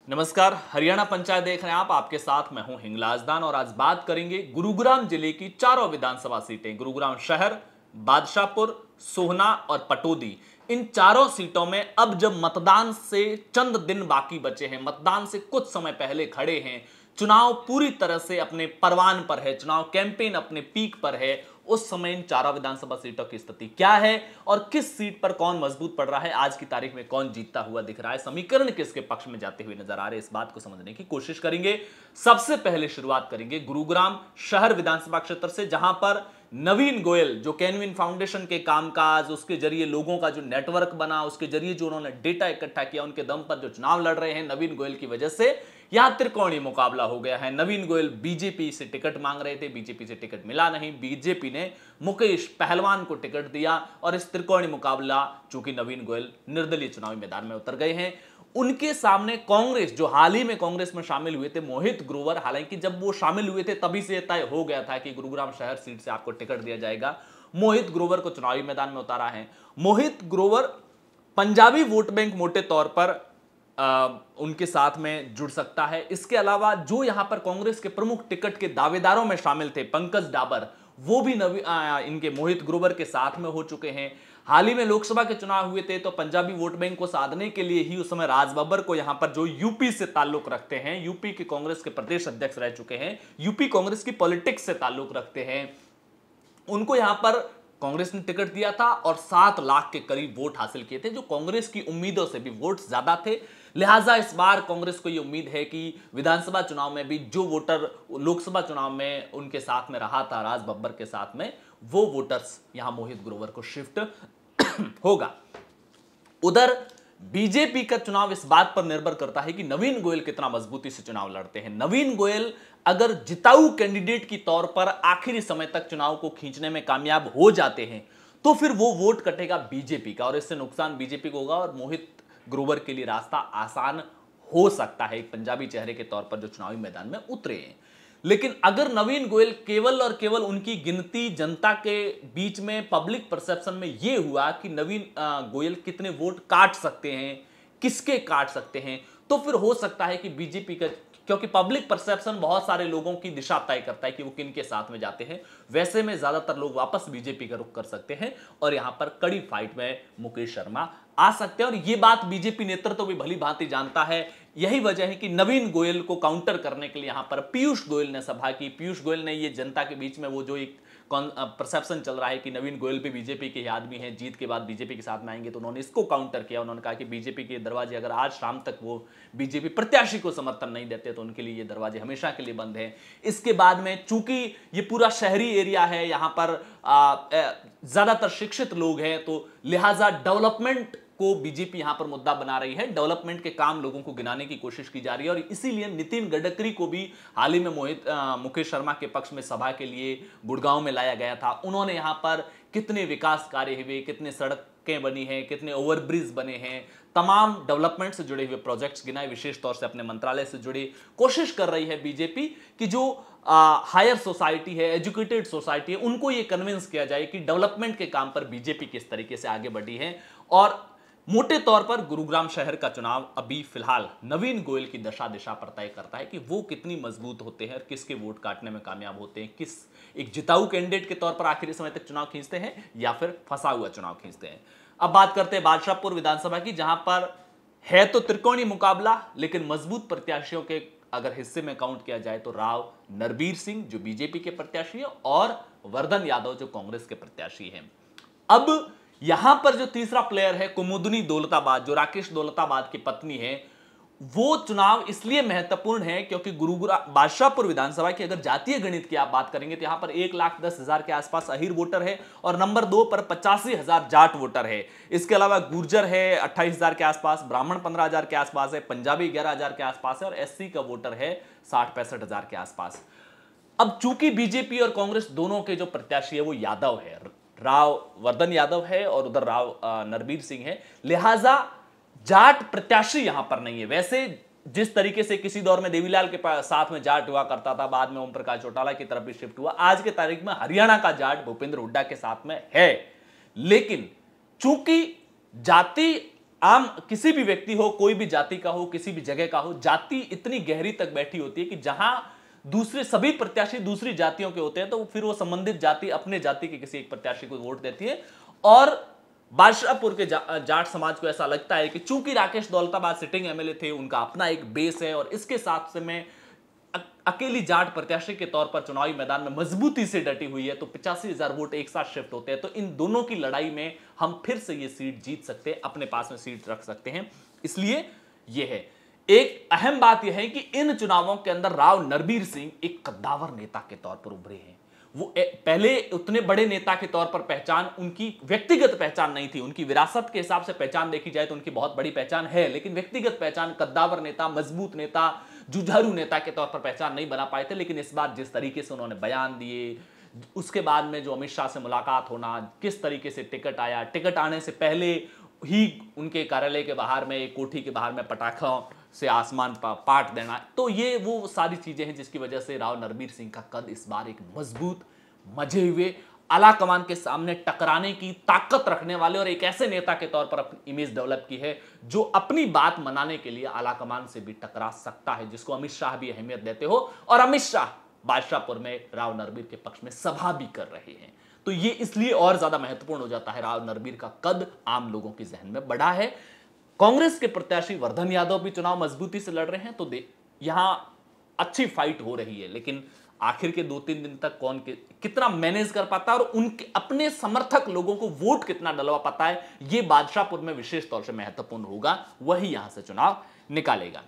नमस्कार, हरियाणा पंचायत देख रहे हैं आप। आपके साथ मैं हूं हिंगलाजदान और आज बात करेंगे गुरुग्राम जिले की चारों विधानसभा सीटें, गुरुग्राम शहर, बादशाहपुर, सोहना और पटौदी। इन चारों सीटों में अब जब मतदान से चंद दिन बाकी बचे हैं, मतदान से कुछ समय पहले खड़े हैं, चुनाव पूरी तरह से अपने परवान पर है, चुनाव कैंपेन अपने पीक पर है, उस समय इन चारों विधानसभा सीटों की स्थिति क्या है और किस सीट पर कौन मजबूत पड़ रहा है, आज की तारीख में कौन जीतता हुआ दिख रहा है, समीकरण किसके पक्ष में जाते हुए नजर आ रहे हैं, इस बात को समझने की कोशिश करेंगे। सबसे पहले शुरुआत करेंगे गुरुग्राम शहर विधानसभा क्षेत्र से, जहां पर नवीन गोयल जो कैनविन फाउंडेशन के कामकाज, उसके जरिए लोगों का जो नेटवर्क बना, उसके जरिए जो उन्होंने डेटा इकट्ठा किया, उनके दम पर जो चुनाव लड़ रहे हैं नवीन गोयल की वजह से यहां त्रिकोणीय मुकाबला हो गया है। नवीन गोयल बीजेपी से टिकट मांग रहे थे, बीजेपी से टिकट मिला नहीं, बीजेपी ने मुकेश पहलवान को टिकट दिया और इस त्रिकोणीय मुकाबला, चूंकि नवीन गोयल निर्दलीय चुनावी मैदान में उतर गए हैं, उनके सामने कांग्रेस जो हाल ही में कांग्रेस में शामिल हुए थे, मोहित ग्रोवर, हालांकि जब वो शामिल हुए थे तभी से तय हो गया था कि गुरुग्राम शहर सीट से आपको टिकट दिया जाएगा, मोहित ग्रोवर को चुनावी मैदान में उतारा है। मोहित ग्रोवर पंजाबी वोट बैंक मोटे तौर पर उनके साथ में जुड़ सकता है। इसके अलावा जो यहां पर कांग्रेस के प्रमुख टिकट के दावेदारों में शामिल थे, पंकज डाबर, वो भी इनके मोहित ग्रोवर के साथ में हो चुके हैं। हाल ही में लोकसभा के चुनाव हुए थे तो पंजाबी वोट बैंक को साधने के लिए ही उस समय राज बब्बर को यहां पर, जो यूपी से ताल्लुक रखते हैं, यूपी के कांग्रेस के प्रदेश अध्यक्ष रह चुके हैं, यूपी कांग्रेस की पॉलिटिक्स से ताल्लुक रखते हैं, उनको यहां पर कांग्रेस ने टिकट दिया था और 7 लाख के करीब वोट हासिल किए थे, जो कांग्रेस की उम्मीदों से भी वोट ज्यादा थे। लिहाजा इस बार कांग्रेस को यह उम्मीद है कि विधानसभा चुनाव में भी जो वोटर लोकसभा चुनाव में उनके साथ में रहा था राज बब्बर के साथ में, वो वोटर्स यहां मोहित ग्रोवर को शिफ्ट होगा। उधर बीजेपी का चुनाव इस बात पर निर्भर करता है कि नवीन गोयल कितना मजबूती से चुनाव लड़ते हैं। नवीन गोयल अगर जिताऊ कैंडिडेट की तौर पर आखिरी समय तक चुनाव को खींचने में कामयाब हो जाते हैं तो फिर वो वोट कटेगा बीजेपी का और इससे नुकसान बीजेपी को होगा और मोहित ग्रोवर के लिए रास्ता आसान हो सकता है, एक पंजाबी चेहरे के तौर पर जो चुनावी मैदान में उतरे हैं। लेकिन अगर नवीन गोयल केवल और केवल उनकी गिनती जनता के बीच में पब्लिक परसेप्शन में यह हुआ कि नवीन गोयल कितने वोट काट सकते हैं, किसके काट सकते हैं, तो फिर हो सकता है कि बीजेपी का, क्योंकि पब्लिक परसेप्शन बहुत सारे लोगों की दिशा तय करता है कि वो किन के साथ में जाते हैं, वैसे में ज्यादातर लोग वापस बीजेपी का रुख कर सकते हैं और यहां पर कड़ी फाइट में मुकेश शर्मा आ सकते हैं। और ये बात बीजेपी नेतृत्व भी भली भांति जानता है। यही वजह है कि नवीन गोयल को काउंटर करने के लिए यहां पर पीयूष गोयल ने सभा की। पीयूष गोयल ने ये जनता के बीच में वो जो एक परसेप्शन चल रहा है कि नवीन गोयल भी बीजेपी के आदमी हैं, जीत के बाद बीजेपी के साथ में आएंगे, तो उन्होंने इसको काउंटर किया। उन्होंने कहा कि बीजेपी के दरवाजे अगर आज शाम तक वो बीजेपी प्रत्याशी को समर्थन नहीं देते तो उनके लिए ये दरवाजे हमेशा के लिए बंद हैं। इसके बाद में चूंकि ये पूरा शहरी एरिया है, यहां पर ज्यादातर शिक्षित लोग हैं, तो लिहाजा डेवलपमेंट को बीजेपी यहां पर मुद्दा बना रही है। डेवलपमेंट के काम लोगों को गिनाने की कोशिश की जा रही है और इसीलिए नितिन गडकरी को भी हाल ही में मुकेश शर्मा के पक्ष में सभा के लिए गुड़गांव में लाया गया था। उन्होंने यहां पर कितने विकास कार्य हुए, कितने सड़कें बनी हैं, कितने ओवरब्रिज बने हैं, तमाम डेवलपमेंट से जुड़े हुए प्रोजेक्ट्स गिनाए, विशेष तौर से अपने मंत्रालय से जुड़ी कोशिश कर रही है बीजेपी कि जो हायर सोसाइटी है, एजुकेटेड सोसाइटी है, उनको ये कन्विंस किया जाए कि डेवलपमेंट के काम पर बीजेपी किस तरीके से आगे बढ़ी है। और मोटे तौर पर गुरुग्राम शहर का चुनाव अभी फिलहाल नवीन गोयल की दशा दिशा पर तय करता है कि वो कितनी मजबूत होते हैं और किसके वोट काटने में कामयाब होते हैं, किस एक जिताऊ कैंडिडेट के तौर पर आखिरी समय तक चुनाव खींचते हैं या फिर फंसा हुआ चुनाव खींचते हैं। अब बात करते हैं बादशाहपुर विधानसभा की, जहां पर है तो त्रिकोणीय मुकाबला, लेकिन मजबूत प्रत्याशियों के अगर हिस्से में काउंट किया जाए तो राव नरबीर सिंह जो बीजेपी के प्रत्याशी है और वर्धन यादव जो कांग्रेस के प्रत्याशी हैं। अब यहां पर जो तीसरा प्लेयर है कुमुदनी दौलताबाद, जो राकेश दौलताबाद की पत्नी है, वो चुनाव इसलिए महत्वपूर्ण है क्योंकि गुरुग्राम बादशाहपुर विधानसभा की अगर जातीय गणित की आप बात करेंगे तो यहां पर 1,10,000 के आसपास अहीर वोटर है और नंबर 2 पर 85,000 जाट वोटर है। इसके अलावा गुर्जर है 28,000 के आसपास, ब्राह्मण 15,000 के आसपास है, पंजाबी 11,000 के आसपास है और एससी का वोटर है 60-65,000 के आसपास। अब चूंकि बीजेपी और कांग्रेस दोनों के जो प्रत्याशी है वो यादव है, राव वर्धन यादव है और उधर राव नरबीर सिंह है, लिहाजा जाट प्रत्याशी यहां पर नहीं है। वैसे जिस तरीके से किसी दौर में देवीलाल के साथ में जाट हुआ करता था, बाद में ओम प्रकाश चौटाला की तरफ भी शिफ्ट हुआ, आज के तारीख में हरियाणा का जाट भूपेंद्र हुड्डा के साथ में है। लेकिन चूंकि जाति आम किसी भी व्यक्ति हो, कोई भी जाति का हो, किसी भी जगह का हो, जाति इतनी गहरी तक बैठी होती है कि जहां दूसरे सभी प्रत्याशी दूसरी जातियों के होते हैं तो फिर वो संबंधित जाति अपने जाति के किसी एक प्रत्याशी को वोट देती है। और बादशाहपुर के जाट समाज को ऐसा लगता है कि चूंकि राकेश दौलताबाद सिटिंग एमएलए थे, उनका अपना एक बेस है और इसके साथ से मैं अकेली जाट प्रत्याशी के तौर पर चुनावी मैदान में मजबूती से डटी हुई है, तो 85,000 वोट एक साथ शिफ्ट होते हैं, तो इन दोनों की लड़ाई में हम फिर से ये सीट जीत सकते हैं, अपने पास में सीट रख सकते हैं। इसलिए यह है एक अहम बात यह है कि इन चुनावों के अंदर राव नरबीर सिंह एक कद्दावर नेता के तौर पर उभरे हैं। वो पहले उतने बड़े नेता के तौर पर पहचान, उनकी व्यक्तिगत पहचान नहीं थी, उनकी विरासत के हिसाब से पहचान देखी जाए तो उनकी बहुत बड़ी पहचान है, लेकिन व्यक्तिगत पहचान कद्दावर नेता, मजबूत नेता, जुझारू नेता के तौर पर पहचान नहीं बना पाए थे। लेकिन इस बार जिस तरीके से उन्होंने बयान दिए, उसके बाद में जो अमित शाह से मुलाकात होना, किस तरीके से टिकट आया, टिकट आने से पहले ही उनके कार्यालय के बाहर में, एक कोठी के बाहर में पटाखों से आसमान पाट देना, तो ये वो सारी चीजें हैं जिसकी वजह से राव नरबीर सिंह का कद इस बार एक मजबूत, मजे हुए, आला कमान के सामने टकराने की ताकत रखने वाले और एक ऐसे नेता के तौर पर अपनी इमेज डेवलप की है जो अपनी बात मनाने के लिए आला कमान से भी टकरा सकता है, जिसको अमित शाह भी अहमियत देते हो। और अमित शाह बादशाहपुर में राव नरबीर के पक्ष में सभा भी कर रहे हैं, तो ये इसलिए और ज्यादा महत्वपूर्ण हो जाता है। राव नरबीर का कद आम लोगों के जहन में बढ़ा है। कांग्रेस के प्रत्याशी वर्धन यादव भी चुनाव मजबूती से लड़ रहे हैं, तो यहां अच्छी फाइट हो रही है, लेकिन आखिर के 2-3 दिन तक कौन कितना मैनेज कर पाता है और उनके अपने समर्थक लोगों को वोट कितना डलवा पाता है, यह बादशाहपुर में विशेष तौर से महत्वपूर्ण होगा, वही यहां से चुनाव निकालेगा।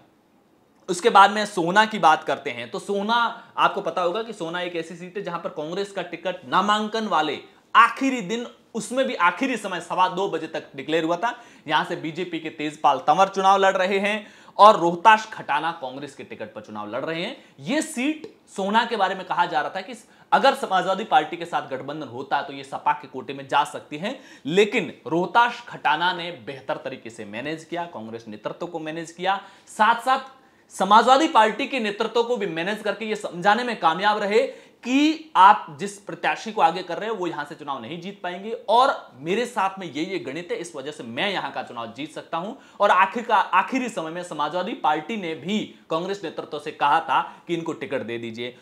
उसके बाद में सोहना की बात करते हैं, तो सोहना आपको पता होगा कि सोहना एक ऐसी सीट है जहां पर कांग्रेस का टिकट नामांकन वाले आखिरी दिन, उसमें भी आखिरी समय 2:15 बजे तक डिक्लेयर हुआ था। यहां से बीजेपी के तेजपाल तंवर चुनाव लड़ रहे हैं और रोहताश खटाना कांग्रेस के टिकट पर चुनाव लड़ रहे हैं। यह सीट सोहना के बारे में कहा जा रहा था कि अगर समाजवादी पार्टी के साथ गठबंधन होता तो यह सपा के कोटे में जा सकती है, लेकिन रोहताश खटाना ने बेहतर तरीके से मैनेज किया, कांग्रेस नेतृत्व को मैनेज किया, साथ साथ समाजवादी पार्टी के नेतृत्व को भी मैनेज करके यह समझाने में कामयाब रहे कि आप जिस प्रत्याशी को आगे कर रहे हो वो यहां से चुनाव नहीं जीत पाएंगे और मेरे साथ में ये गणित है, इस वजह से मैं यहां का चुनाव जीत सकता हूं। और आखिरी समय में समाजवादी पार्टी ने भी कांग्रेस नेतृत्व से कहा था कि इनको टिकट दे दीजिए।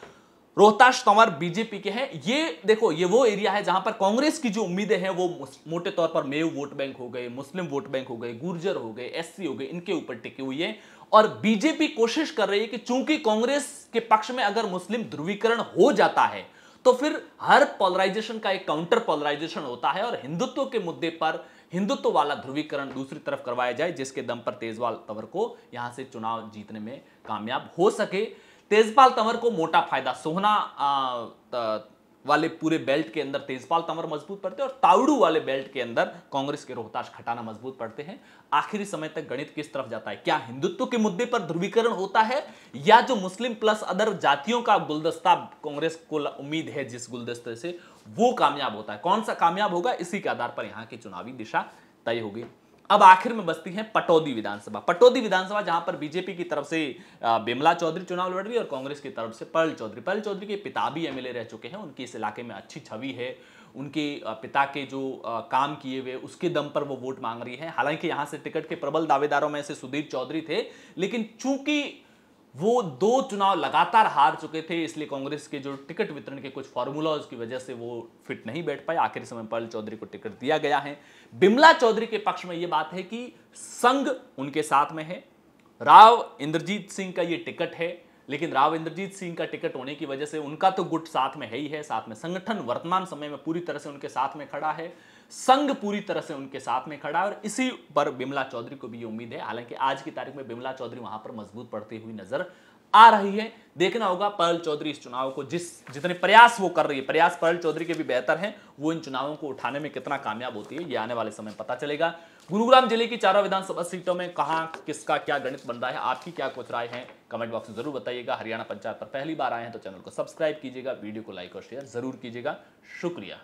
रोहताश तंवर बीजेपी के हैं। ये देखो, ये वो एरिया है जहां पर कांग्रेस की जो उम्मीदें हैं वो मोटे तौर पर मेव वोट बैंक हो गए, मुस्लिम वोट बैंक हो गए, गुर्जर हो गए, एससी हो गए, इनके ऊपर टिकी हुई है। और बीजेपी कोशिश कर रही है कि चूंकि कांग्रेस के पक्ष में अगर मुस्लिम ध्रुवीकरण हो जाता है तो फिर हर पोलराइजेशन का एक काउंटर पोलराइजेशन होता है और हिंदुत्व के मुद्दे पर हिंदुत्व वाला ध्रुवीकरण दूसरी तरफ करवाया जाए, जिसके दम पर तेजपाल तंवर को यहां से चुनाव जीतने में कामयाब हो सके। तेजपाल तंवर को मोटा फायदा सोहना वाले पूरे बेल्ट के अंदर तेजपाल तंवर मजबूत पड़ते हैं और तावड़ू वाले बेल्ट के अंदर कांग्रेस के रोहताश खटाना मजबूत पड़ते हैं। आखिरी समय तक गणित किस तरफ जाता है, क्या हिंदुत्व के मुद्दे पर ध्रुवीकरण होता है या जो मुस्लिम प्लस अदर जातियों का गुलदस्ता कांग्रेस को उम्मीद है जिस गुलदस्ते से, वो कामयाब होता है, कौन सा कामयाब होगा, इसी के आधार पर यहां की चुनावी दिशा तय होगी। अब आखिर में बसती है पटौदी विधानसभा। पटौदी विधानसभा जहां पर बीजेपी की तरफ से बिमला चौधरी चुनाव लड़ रही है और कांग्रेस की तरफ से पर्ल चौधरी के पिता भी एमएलए रह चुके हैं, उनकी इस इलाके में अच्छी छवि है, उनके पिता के जो काम किए हुए उसके दम पर वो वोट मांग रही है। हालांकि यहां से टिकट के प्रबल दावेदारों में से सुधीर चौधरी थे, लेकिन चूंकि वो 2 चुनाव लगातार हार चुके थे, इसलिए कांग्रेस के जो टिकट वितरण के कुछ फॉर्मूलाज की वजह से वो फिट नहीं बैठ पाए। आखिरी समय पर्ल चौधरी को टिकट दिया गया है। बिमला चौधरी के पक्ष में यह बात है कि संघ उनके साथ में है, राव इंद्रजीत सिंह का ये टिकट है, लेकिन राव इंद्रजीत सिंह का टिकट होने की वजह से उनका तो गुट साथ में है ही है, साथ में संगठन वर्तमान समय में पूरी तरह से उनके साथ में खड़ा है, संघ पूरी तरह से उनके साथ में खड़ा है और इसी पर बिमला चौधरी को भी ये उम्मीद है। हालांकि आज की तारीख में बिमला चौधरी वहां पर मजबूत पड़ती हुई नजर आ रही है। देखना होगा पर्ल चौधरी इस चुनाव को जितने प्रयास वो कर रही है, प्रयास पर्ल चौधरी के भी बेहतर हैं, वो इन चुनावों को उठाने में कितना कामयाब होती है, ये आने वाले समय पता चलेगा। गुरुग्राम जिले की 4 विधानसभा सीटों में कहां किसका क्या गणित बन रहा है, आपकी क्या कुछ राय है, कमेंट बॉक्स में जरूर बताइएगा। हरियाणा पंचायत पर पहली बार आए हैं तो चैनल को सब्सक्राइब कीजिएगा, वीडियो को लाइक और शेयर जरूर कीजिएगा। शुक्रिया।